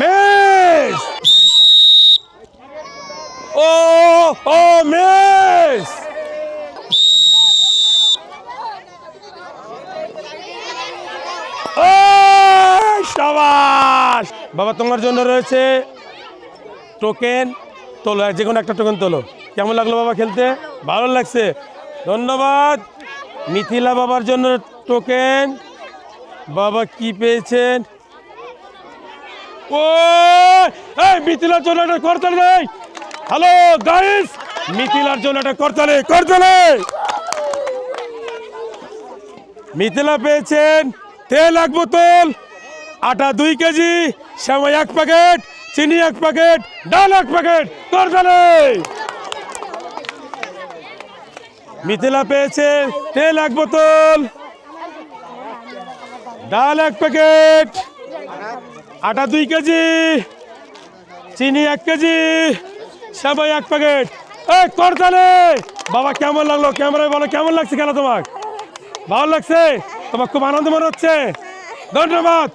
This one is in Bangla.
মিস। ও ও মিস। শাবাশ বাবা, তোমার জন্য রয়েছে টোকেন। তোলো, যে কোনো একটা টোকেন তোলো। কেমন লাগলো বাবা খেলতে? ভালো লাগছে, ধন্যবাদ। মিথিলা বাবার জন্য টোকেন। বাবা কি পেয়েছেন? ও এই মিথিলার জন্য একটা করতালি নেই। হ্যালো গাইস, মিথিলার জন্য একটা করতালি করতালি। মিথিলা পেয়েছেন তেল 1 বোতল, আটা 2 কেজি, সেমাই 1 প্যাকেট, চিনি 1 প্যাকেট, ডাল 1 প্যাকেট। করতালি। মিথিলা পেয়েছে তেল 1 বোতল, ডাল 1 প্যাকেট, আটা 2 কেজি, চিনি 1 কেজি, সেমাই 1 প্যাকেট। এই করতালি। বাবা কেমন লাগলো? ক্যামেরায় বলো কেমন লাগছে খেলা তোমার? ভালো লাগছে? তোমার খুব আনন্দ মনে হচ্ছে? ধন্যবাদ।